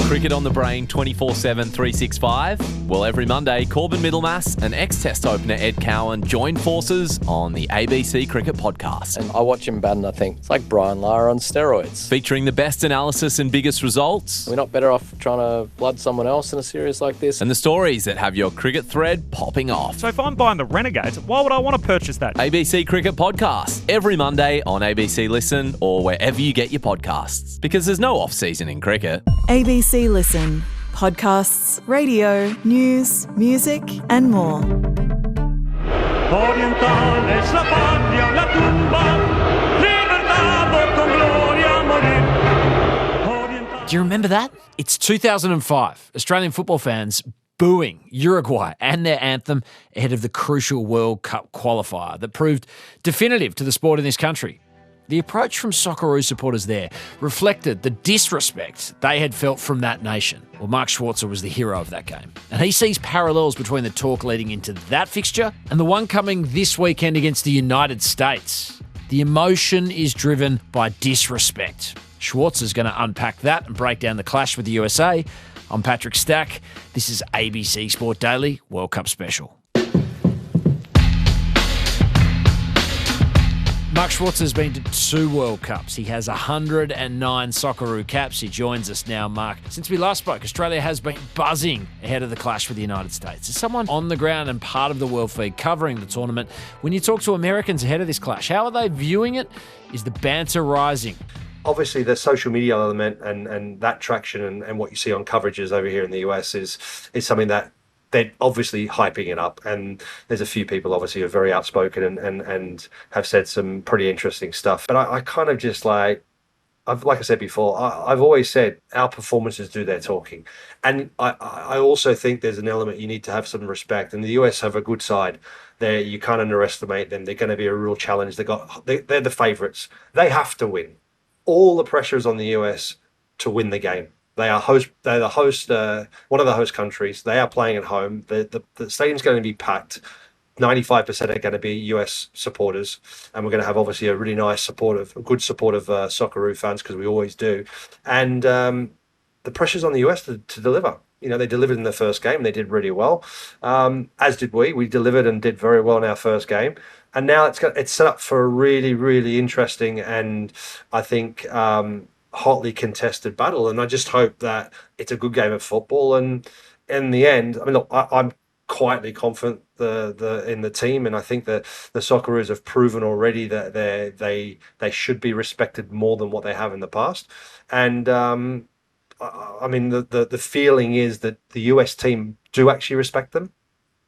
Cricket on the brain 24/7, 365? Well, every Monday, Corbin Middlemass and ex-Test opener Ed Cowan join forces on the ABC Cricket Podcast. And I watch him bat and I think, it's like Brian Lara on steroids. Featuring the best analysis and biggest results. We're not better off trying to blood someone else in a series like this. And the stories that have your cricket thread popping off. So if I'm buying the Renegade, why would I want to purchase that? ABC Cricket Podcast, every Monday on ABC Listen or wherever you get your podcasts. Because there's no off-season in cricket. ABC Listen. Podcasts, radio, news, music and more. Orientale es la patria, la tumba, libertad con gloria morir. Do you remember that? It's 2005. Australian football fans booing Uruguay and their anthem ahead of the crucial World Cup qualifier that proved definitive to the sport in this country. The approach from Socceroos supporters there reflected the disrespect they had felt from that nation. Well, Mark Schwarzer was the hero of that game. And he sees parallels between the talk leading into that fixture and the one coming this weekend against the United States. The emotion is driven by disrespect. Schwarzer's going to unpack that and break down the clash with the USA. I'm Patrick Stack. This is ABC Sport Daily World Cup Special. Mark Schwarzer's been to 2 World Cups. He has 109 Socceroo caps. He joins us now, Mark. Since we last spoke, Australia has been buzzing ahead of the clash with the United States. As someone on the ground and part of the World Feed covering the tournament, when you talk to Americans ahead of this clash, how are they viewing it? Is the banter rising? Obviously, the social media element and that traction and what you see on coverages over here in the US is something that they're obviously hyping it up. And there's a few people obviously who are very outspoken and have said some pretty interesting stuff. But I kind of just like I said before, I've always said our performances do their talking. And I also think there's an element you need to have some respect. And the US have a good side. You can't underestimate them. They're going to be a real challenge. They're the favourites. They have to win. All the pressure is on the US to win the game. They're the host, one of the host countries. They are playing at home. The stadium's going to be packed. 95% are going to be US supporters, and we're going to have obviously a really nice good supportive Socceroo fans, because we always do. And the pressure's on the US to deliver. You know, they delivered in the first game. They did really well, as did we. We delivered and did very well in our first game. And now it's set up for a really, really interesting and I think hotly contested battle. And I just hope that it's a good game of football. And in the end, I mean, look, I'm quietly confident in the team, and I think that the Socceroos have proven already that they should be respected more than what they have in the past. And I mean, the feeling is that the US team do actually respect them,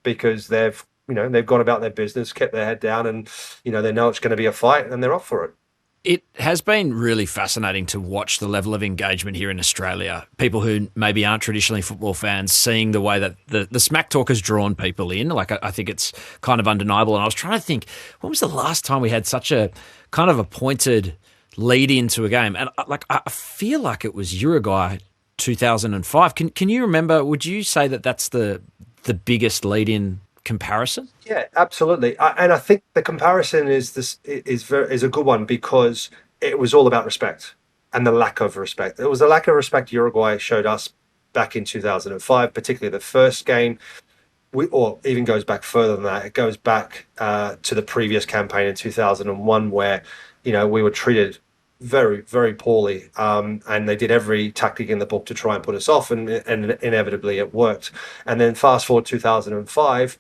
because they've gone about their business, kept their head down, and they know it's going to be a fight, and they're up for it. It has been really fascinating to watch the level of engagement here in Australia. People who maybe aren't traditionally football fans, seeing the way that the smack talk has drawn people in. Like, I think it's kind of undeniable. And I was trying to think, when was the last time we had such a kind of a pointed lead into a game? And I feel like it was Uruguay 2005. Can you remember? Would you say that that's the biggest lead in comparison? Yeah, absolutely. And I think the comparison is a good one, because it was all about respect and the lack of respect. It was the lack of respect Uruguay showed us back in 2005, particularly the first game. Or even goes back further than that. It goes back to the previous campaign in 2001, where we were treated very, very poorly, and they did every tactic in the book to try and put us off, and inevitably it worked. And then fast forward 2005,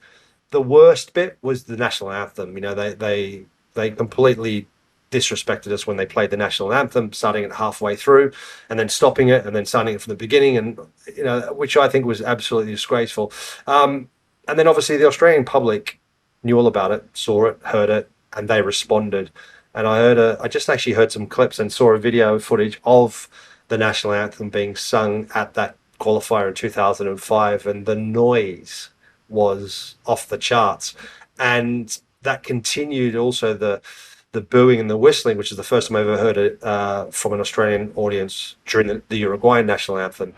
the worst bit was the national anthem. They completely disrespected us when they played the national anthem, starting it halfway through and then stopping it and then starting it from the beginning, and which I think was absolutely disgraceful. And then obviously the Australian public knew all about it, saw it, heard it, and they responded. And I just actually heard some clips and saw a video footage of the national anthem being sung at that qualifier in 2005, and the noise was off the charts. And that continued also the booing and the whistling, which is the first time I ever heard it from an Australian audience during the Uruguayan national anthem.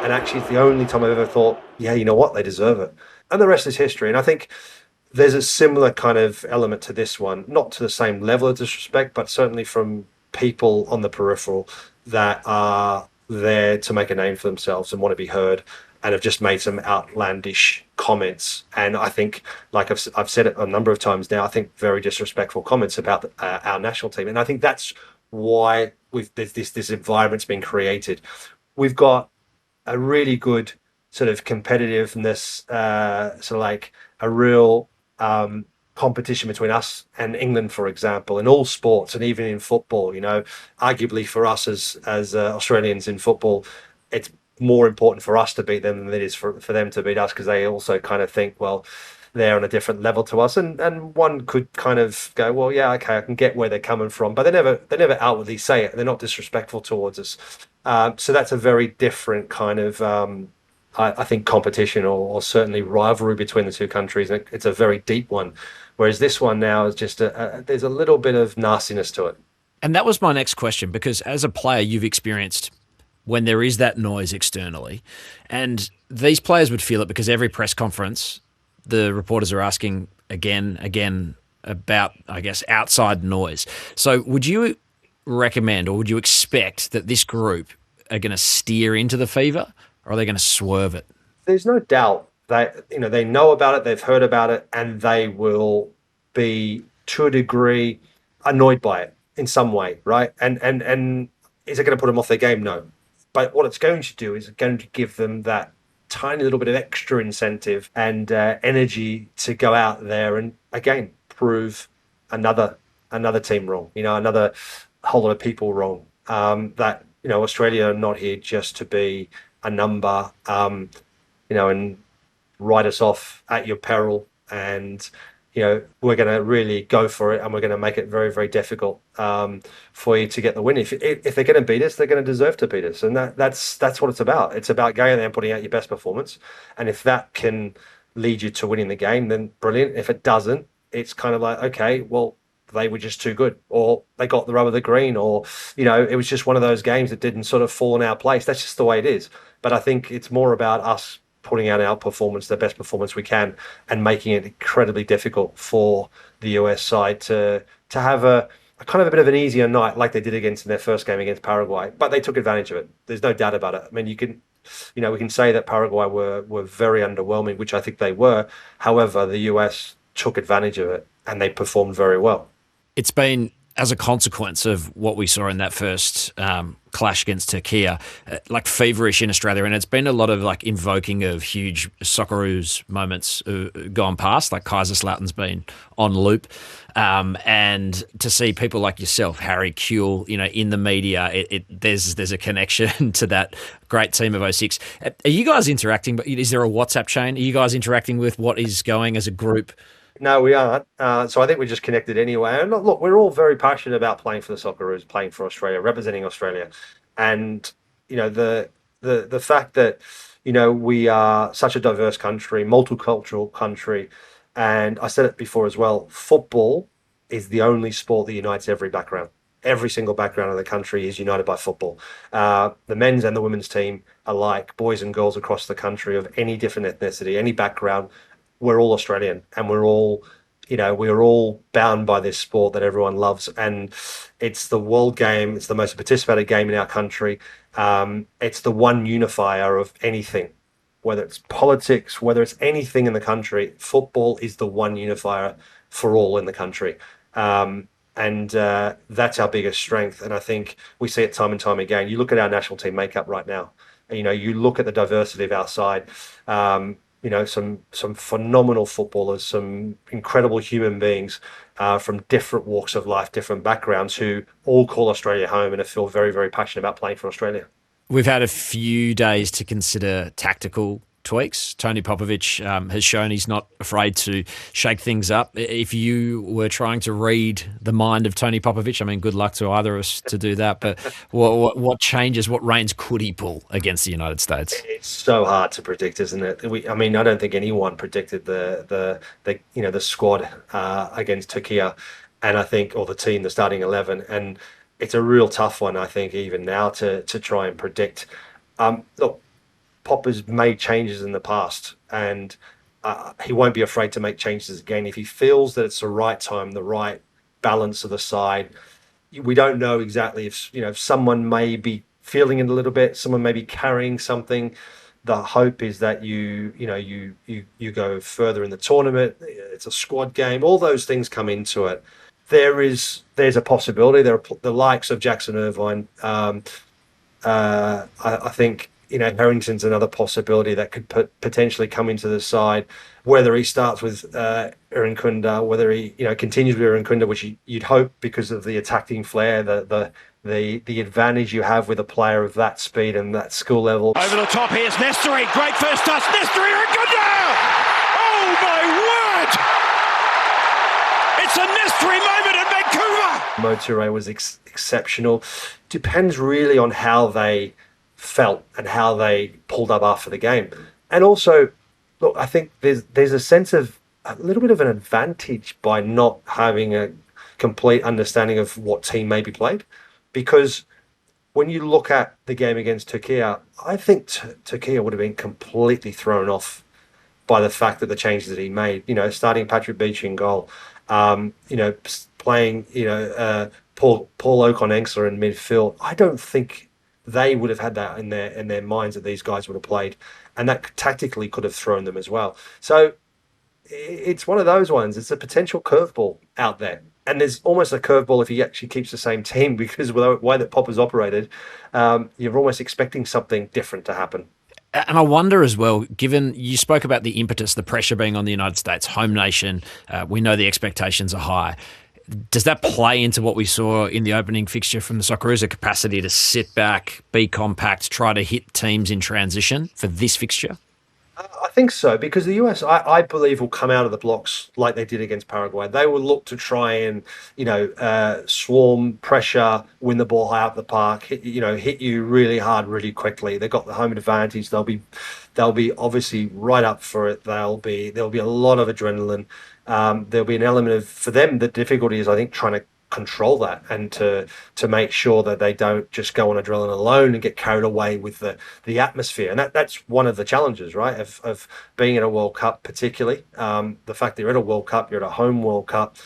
And actually, it's the only time I've ever thought, yeah, you know what, they deserve it. And the rest is history. And I think there's a similar kind of element to this one, not to the same level of disrespect, but certainly from people on the peripheral that are there to make a name for themselves and want to be heard, and have just made some outlandish comments. And I think, like I've said it a number of times now, I think very disrespectful comments about our national team. And I think that's why there's this environment's been created. We've got a really good sort of competitiveness, sort of like a real competition between us and England, for example, in all sports and even in football. You know, arguably for us as Australians in football, it's more important for us to beat them than it is for them to beat us, because they also kind of think, well, they're on a different level to us, and one could kind of go, well, yeah, okay, I can get where they're coming from, but they never outwardly say it. They're not disrespectful towards us. So that's a very different kind of I think competition or certainly rivalry between the two countries. It's a very deep one, whereas this one now is just there's a little bit of nastiness to it. And that was my next question, because as a player, you've experienced when there is that noise externally, and these players would feel it because every press conference, the reporters are asking again about, I guess, outside noise. So would you recommend, or would you expect that this group are going to steer into the fever, or are they going to swerve it? There's no doubt that they know about it, they've heard about it, and they will be, to a degree, annoyed by it in some way, right? And is it going to put them off their game? No. But what it's going to do is going to give them that tiny little bit of extra incentive and energy to go out there and, again, prove another team wrong, another whole lot of people wrong. That, Australia are not here just to be a number, and write us off at your peril. And, we're going to really go for it, and we're going to make it very, very difficult for you to get the win. If they're going to beat us, they're going to deserve to beat us. And that's what it's about. It's about going out there and putting out your best performance. And if that can lead you to winning the game, then brilliant. If it doesn't, it's kind of like, okay, well, they were just too good, or they got the rub of the green, or, it was just one of those games that didn't sort of fall in our place. That's just the way it is. But I think it's more about us putting out our performance, the best performance we can, and making it incredibly difficult for the US side to have a kind of a bit of an easier night, like they did in their first game against Paraguay. But they took advantage of it. There's no doubt about it. I mean, we can say that Paraguay were very underwhelming, which I think they were. However, the US took advantage of it, and they performed very well. It's been as a consequence of what we saw in that first clash against Turkey, like feverish in Australia. And it's been a lot of like invoking of huge Socceroos moments gone past, like Kaiserslaughter's been on loop. And to see people like yourself, Harry Kuehl, in the media, there's a connection to that great team of '06. Are you guys interacting? Is there a WhatsApp chain? Are you guys interacting with what is going as a group? No, we aren't. So I think we're just connected anyway. And look, we're all very passionate about playing for the Socceroos, playing for Australia, representing Australia. And, the fact that, we are such a diverse country, multicultural country. And I said it before as well, football is the only sport that unites every background. Every single background in the country is united by football. The men's and the women's team alike, boys and girls across the country of any different ethnicity, any background, we're all Australian, and we're all bound by this sport that everyone loves. And it's the world game. It's the most participated game in our country. It's the one unifier of anything, whether it's politics, whether it's anything in the country. Football is the one unifier for all in the country. And that's our biggest strength. And I think we see it time and time again. You look at our national team makeup right now, you look at the diversity of our side, some phenomenal footballers, some incredible human beings from different walks of life, different backgrounds, who all call Australia home and feel very, very passionate about playing for Australia. We've had a few days to consider tactical tweaks. Tony Popovic has shown he's not afraid to shake things up. If you were trying to read the mind of Tony Popovic, I mean, good luck to either of us to do that. But what changes, what reins could he pull against the United States? It's so hard to predict, isn't it? I don't think anyone predicted the squad against Turkey, and I think, or the team, the starting 11, and it's a real tough one, I think, even now to try and predict. Look, Pop has made changes in the past, and he won't be afraid to make changes again if he feels that it's the right time, the right balance of the side. We don't know exactly if someone may be feeling it a little bit, someone may be carrying something. The hope is that you go further in the tournament. It's a squad game. All those things come into it. There's a possibility. There are the likes of Jackson Irvine. I think Harrington's another possibility that could potentially come into the side. Whether he starts with Irankunda, whether he continues with Irankunda, which you'd hope because of the attacking flair, the advantage you have with a player of that speed and that skill level. Over the top, here's Nestori. Great first touch. Nestori Irankunda! Oh my word! It's a Nestori moment in Vancouver! Mo Toure was exceptional. Depends really on how they felt and how they pulled up after the game. And also, look, I think there's a sense of a little bit of an advantage by not having a complete understanding of what team may be played. Because when you look at the game against Turkey, I think Turkey would have been completely thrown off by the fact that the changes that he made, starting Patrick Beach in goal, playing, Paul Ocon-Engsler in midfield. I don't think they would have had that in their minds that these guys would have played, and that tactically could have thrown them as well. So it's one of those ones. It's a potential curveball out there, and there's almost a curveball if he actually keeps the same team, because with the way that Popper's operated, you're almost expecting something different to happen. And I wonder as well, given you spoke about the impetus, the pressure being on the United States, home nation, we know the expectations are high. Does that play into what we saw in the opening fixture from the Socceroos, a capacity to sit back, be compact, try to hit teams in transition for this fixture? I think so, because the US, I believe, will come out of the blocks like they did against Paraguay. They will look to try and, swarm, pressure, win the ball high up the park, hit you really hard, really quickly. They've got the home advantage. They'll be obviously right up for it. There'll be a lot of adrenaline. There'll be an element of, for them, the difficulty is, I think, trying to control that and to make sure that they don't just go on adrenaline alone and get carried away with the atmosphere. And that's one of the challenges, right, of being in a World Cup, particularly. The fact that you're at a World Cup, you're at a home World Cup,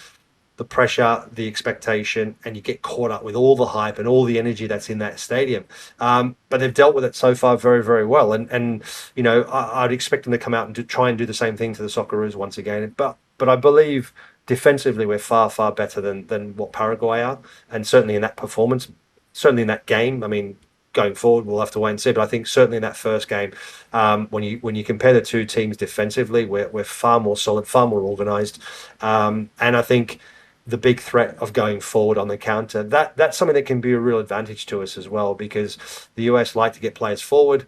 the pressure, the expectation, and you get caught up with all the hype and all the energy that's in that stadium. But they've dealt with it so far very, very well. And I'd expect them to come out and try and do the same thing to the Socceroos once again. But I believe defensively, we're far, far better than what Paraguay are. And certainly in that performance, certainly in that game, I mean, going forward, we'll have to wait and see. But I think certainly in that first game, when you compare the two teams defensively, we're far more solid, far more organised. And I think the big threat of going forward on the counter, that's something that can be a real advantage to us as well, because the US like to get players forward.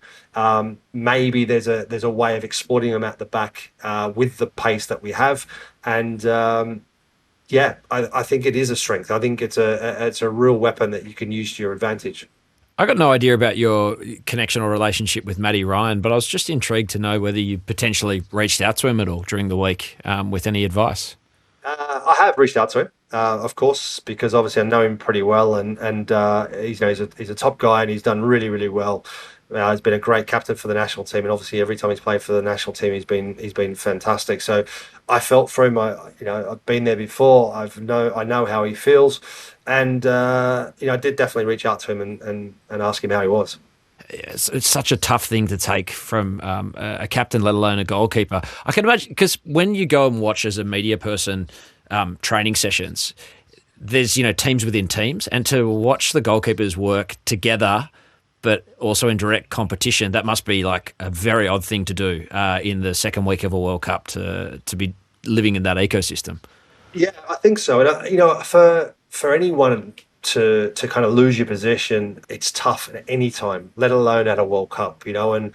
Maybe there's a way of exploiting them at the back with the pace that we have. And I think it is a strength. I think it's a real weapon that you can use to your advantage. I got no idea about your connection or relationship with Matty Ryan, but I was just intrigued to know whether you potentially reached out to him at all during the week with any advice. I have reached out to him, of course, because obviously I know him pretty well, and he's a top guy, and he's done really, really well. He's been a great captain for the national team, and obviously every time he's played for the national team, he's been fantastic. So I felt for him. I've been there before. I know how he feels, and I did definitely reach out to him and ask him how he was. It's such a tough thing to take from a captain, let alone a goalkeeper. I can imagine, because when you go and watch as a media person training sessions, there's teams within teams, and to watch the goalkeepers work together but also in direct competition, that must be like a very odd thing to do in the second week of a World Cup, to be living in that ecosystem. Yeah, I think so. And for anyone to kind of lose your position, it's tough at any time, let alone at a World Cup, and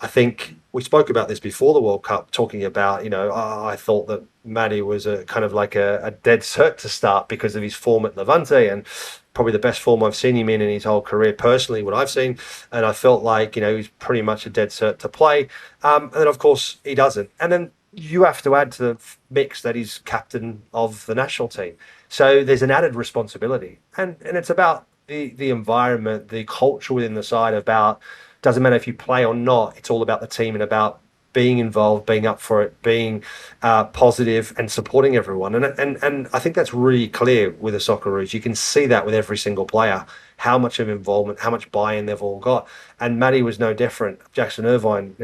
I think we spoke about this before the World Cup, talking about, I thought that Matty was a kind of like a dead cert to start because of his form at Levante, and probably the best form I've seen him in his whole career, personally, what I've seen. And I felt like, he's pretty much a dead cert to play. And then, of course, he doesn't. And then you have to add to the mix that he's captain of the national team. So there's an added responsibility. And it's about the environment, the culture within the side, about, doesn't matter if you play or not, it's all about the team and about being involved, being up for it, being positive and supporting everyone. And I think that's really clear with the Socceroos. You can see that with every single player, how much of involvement, how much buy-in they've all got. And Matty was no different. Jackson Irvine,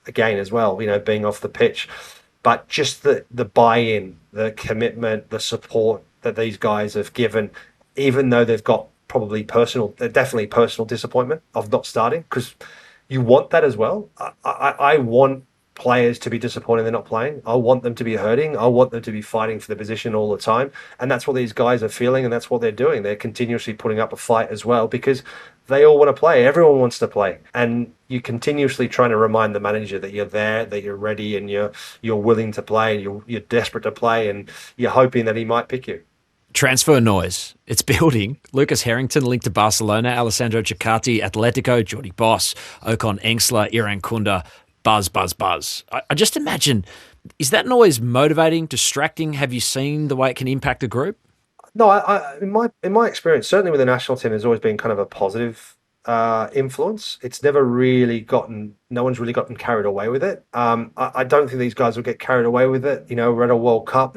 again as well, being off the pitch. But just the buy-in, the commitment, the support that these guys have given, even though they've got definitely personal disappointment of not starting, because you want that as well. I want players to be disappointed they're not playing. I want them to be hurting. I want them to be fighting for the position all the time. And that's what these guys are feeling, and that's what they're doing. They're continuously putting up a fight as well, because they all want to play. Everyone wants to play. And you're continuously trying to remind the manager that you're there, that you're ready, and you're willing to play, and you're desperate to play, and you're hoping that he might pick you. Transfer noise. It's building. Lucas Harrington linked to Barcelona, Alessandro Ciccardi, Atletico, Jordi Boss, Ocon Engsler, Iran Kunda. Buzz, buzz, buzz. I just imagine, is that noise motivating, distracting? Have you seen the way it can impact a group? No, in my experience, certainly with the national team, there's always been kind of a positive influence. It's never really no one's really gotten carried away with it. I don't think these guys will get carried away with it. We're at a World Cup.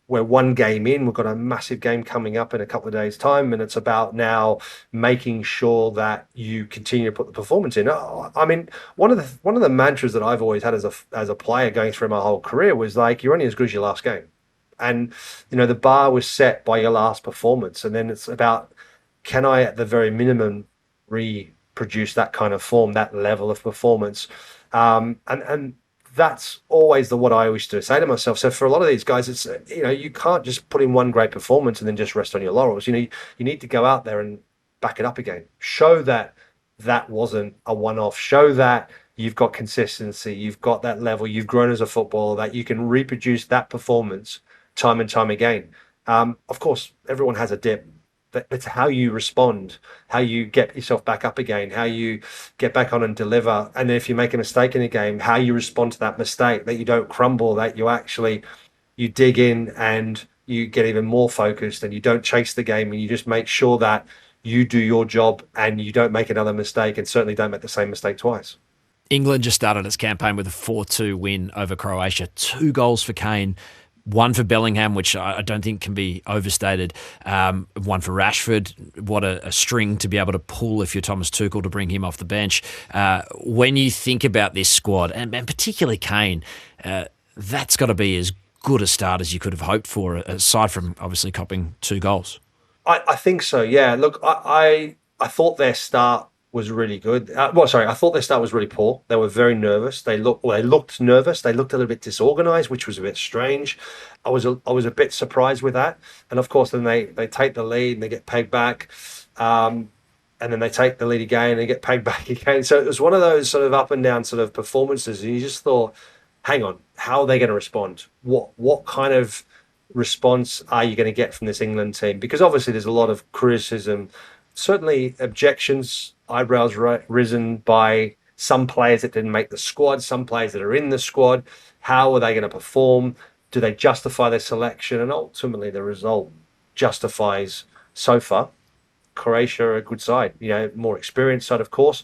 We're one game in. We've got a massive game coming up in a couple of days' time, and it's about now making sure that you continue to put the performance in. I mean, one of the mantras that I've always had as a player going through my whole career was like, you're only as good as your last game, and the bar was set by your last performance, and then it's about, can I at the very minimum reproduce that kind of form, that level of performance, and that's always what I always do say to myself. So for a lot of these guys, it's, you can't just put in one great performance and then just rest on your laurels. You need to go out there and back it up again. Show that wasn't a one-off. Show that you've got consistency. You've got that level. You've grown as a footballer, that you can reproduce that performance time and time again. Of course, everyone has a dip. It's how you respond, how you get yourself back up again, how you get back on and deliver. And if you make a mistake in a game, how you respond to that mistake, that you don't crumble, that you dig in and you get even more focused, and you don't chase the game, and you just make sure that you do your job and you don't make another mistake, and certainly don't make the same mistake twice. England just started its campaign with a 4-2 win over Croatia. 2 goals for Kane. 1 for Bellingham, which I don't think can be overstated. 1 for Rashford. What a string to be able to pull if you're Thomas Tuchel, to bring him off the bench. When you think about this squad, and particularly Kane, that's got to be as good a start as you could have hoped for, aside from obviously copping 2 goals. I think so, yeah. Look, I thought their start was really good. I thought their start was really poor. They were very nervous. They looked nervous. They looked a little bit disorganized, which was a bit strange. I was a bit surprised with that. And of course, then they take the lead and they get pegged back. And then they take the lead again and they get pegged back again. So it was one of those sort of up and down sort of performances. And you just thought, hang on, how are they going to respond? What kind of response are you going to get from this England team? Because obviously there's a lot of criticism, certainly objections, eyebrows risen by some players that didn't make the squad, some players that are in the squad. How are they going to perform? Do they justify their selection? And ultimately the result justifies, so far, Croatia are a good side. More experienced side, of course,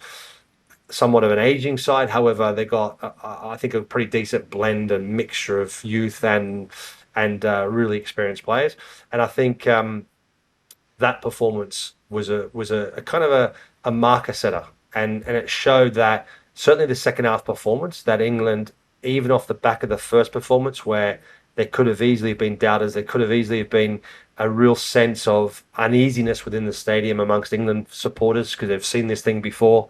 somewhat of an aging side. However, they got, I think, a pretty decent blend and mixture of youth and really experienced players. And I think that performance was a kind of a marker setter, and it showed that certainly the second half performance, that England, even off the back of the first performance, where there could have easily been doubters, there could have easily been a real sense of uneasiness within the stadium amongst England supporters, because they've seen this thing before,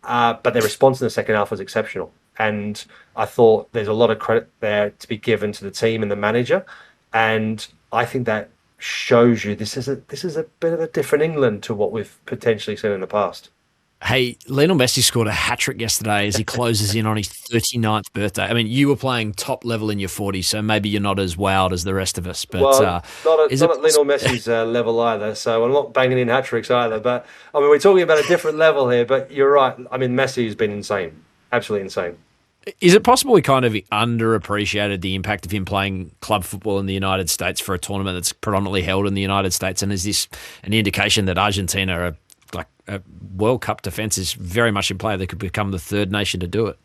but their response in the second half was exceptional. And I thought there's a lot of credit there to be given to the team and the manager, and I think that shows you this is a bit of a different England to what we've potentially seen in the past. Hey, Lionel Messi scored a hat-trick yesterday as he closes in on his 39th birthday. I mean, you were playing top level in your 40s, so maybe you're not as wowed as the rest of us. But not at Lionel Messi's level either, so I'm not banging in hat-tricks either. But, I mean, we're talking about a different level here, but you're right. I mean, Messi's been insane, absolutely insane. Is it possible we kind of underappreciated the impact of him playing club football in the United States for a tournament that's predominantly held in the United States? And is this an indication that Argentina are a World Cup defence is very much in play? They could become the third nation to do it.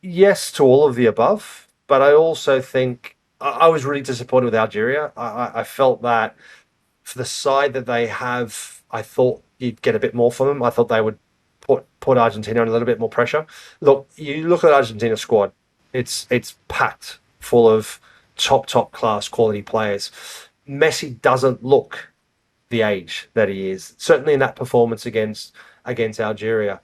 Yes to all of the above, but I also think I was really disappointed with Algeria. I felt that for the side that they have, I thought you'd get a bit more from them. I thought they would put Argentina on a little bit more pressure. Look, you look at Argentina's squad; it's packed full of top class quality players. Messi doesn't look the age that he is. Certainly in that performance against Algeria.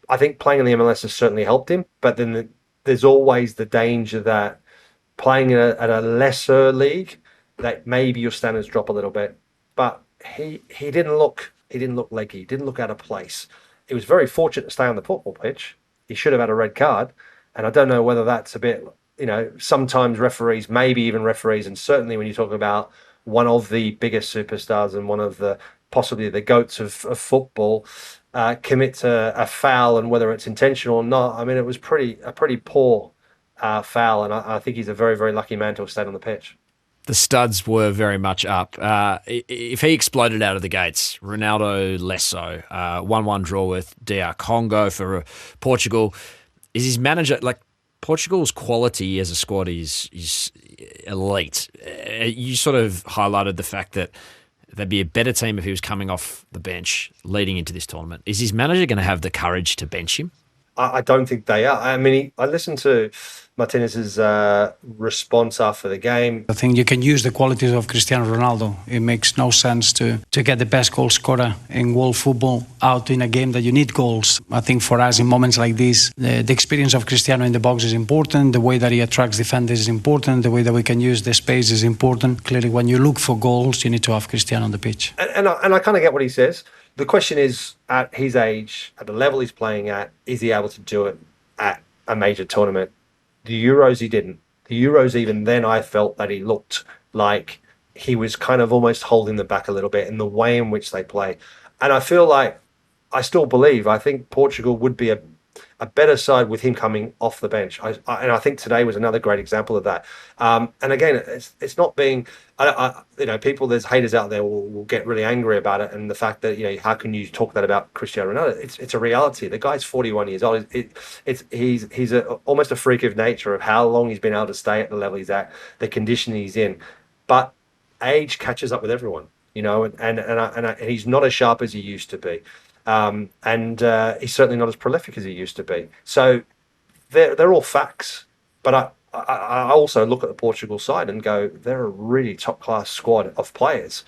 I think playing in the MLS has certainly helped him, but then there's always the danger that playing at a lesser league, that maybe your standards drop a little bit. But he didn't look leggy, he didn't look out of place. He was very fortunate to stay on the football pitch. He should have had a red card, and I don't know whether that's a bit, sometimes referees, maybe even referees, and certainly when you're talking about one of the biggest superstars and one of the possibly the goats of football, commit to a foul, and whether it's intentional or not. I mean, it was a pretty poor foul, and I think he's a very, very lucky man to have stayed on the pitch. The studs were very much up. If he exploded out of the gates, Ronaldo less so. 1-1 draw with DR Congo for Portugal. Is his manager, like, Portugal's quality as a squad is elite. You sort of highlighted the fact that they'd be a better team if he was coming off the bench leading into this tournament. Is his manager going to have the courage to bench him? I don't think they are. I mean, I listened to Martinez's response after the game. I think you can use the qualities of Cristiano Ronaldo. It makes no sense to get the best goal scorer in world football out in a game that you need goals. I think for us in moments like this, the experience of Cristiano in the box is important. The way that he attracts defenders is important. The way that we can use the space is important. Clearly, when you look for goals, you need to have Cristiano on the pitch. And I kind of get what he says. The question is, at his age, at the level he's playing at, is he able to do it at a major tournament? The Euros, he didn't. The Euros, even then, I felt that he looked like he was kind of almost holding them back a little bit in the way in which they play. And I feel like, I still believe, I think Portugal would be a better side with him coming off the bench. And I think today was another great example of that. And again, it's not being, people, there's haters out there will get really angry about it. And the fact that, how can you talk that about Cristiano Ronaldo? It's a reality. The guy's 41 years old. He's almost a freak of nature of how long he's been able to stay at the level he's at, the condition he's in. But age catches up with everyone, and he's not as sharp as he used to be. And he's certainly not as prolific as he used to be. So they're all facts. But I also look at the Portugal side and go, they're a really top-class squad of players.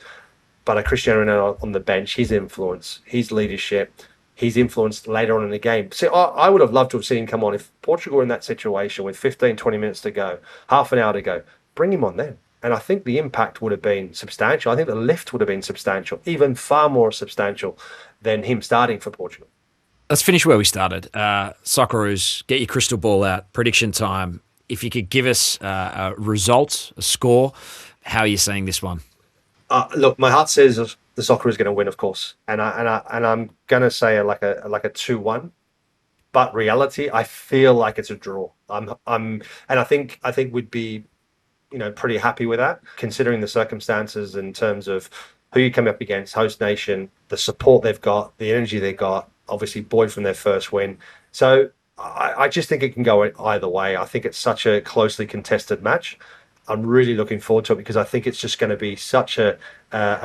But a Cristiano Ronaldo on the bench, his influence, his leadership, his influence later on in the game. See, I would have loved to have seen him come on. If Portugal were in that situation with 15, 20 minutes to go, half an hour to go, bring him on then. And I think the impact would have been substantial. I think the lift would have been substantial, even far more substantial than him starting for Portugal. Let's finish where we started. Socceroos, get your crystal ball out. Prediction time. If you could give us a result, a score, how are you seeing this one? Look, my heart says the Socceroos is going to win, of course, and I'm going to say like a 2-1. But reality, I feel like it's a draw. And I think we'd be, pretty happy with that, considering the circumstances in terms of who you come up against, host nation, the support they've got, the energy they've got, obviously buoyed from their first win. So I just think it can go either way. I think it's such a closely contested match. I'm really looking forward to it because I think it's just going to be such a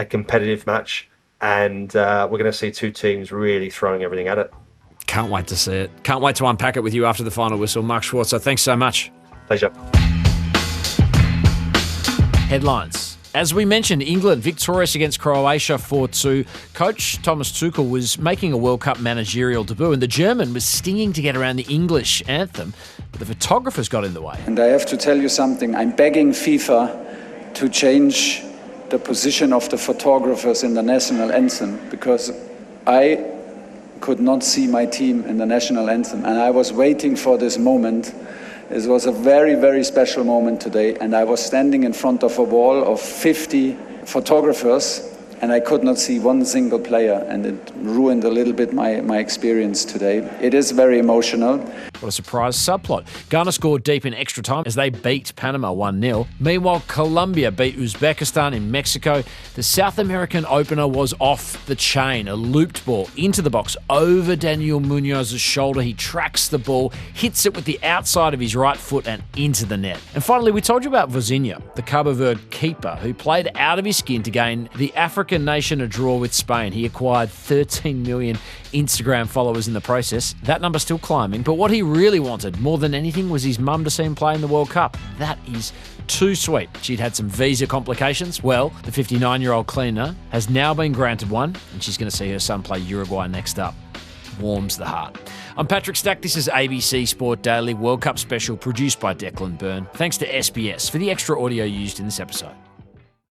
competitive match, and we're going to see two teams really throwing everything at it. Can't wait to see it. Can't wait to unpack it with you after the final whistle. Mark Schwarzer, thanks so much. Pleasure. Headlines. As we mentioned, England victorious against Croatia 4-2. Coach Thomas Tuchel was making a World Cup managerial debut, and the German was stinging to get around the English anthem, but the photographers got in the way. And I have to tell you something. I'm begging FIFA to change the position of the photographers in the national anthem, because I could not see my team in the national anthem, and I was waiting for this moment. It was a very, very special moment today, and I was standing in front of a wall of 50 photographers and I could not see one single player, and it ruined a little bit my experience today. It is very emotional. What a surprise subplot. Ghana scored deep in extra time as they beat Panama 1-0. Meanwhile, Colombia beat Uzbekistan in Mexico. The South American opener was off the chain. A looped ball into the box over Daniel Munoz's shoulder. He tracks the ball, hits it with the outside of his right foot and into the net. And finally, we told you about Vozinha, the Cabo Verde keeper, who played out of his skin to gain the African nation a draw with Spain. He acquired 13 million Instagram followers in the process. That number's still climbing, but what he really wanted more than anything was his mum to see him play in the World Cup. That is too sweet. She'd had some visa complications. Well, the 59-year-old cleaner has now been granted one, and she's going to see her son play Uruguay next up. Warms the heart. I'm Patrick Stack. This is ABC Sport Daily World Cup special produced by Declan Byrne. Thanks to SBS for the extra audio used in this episode.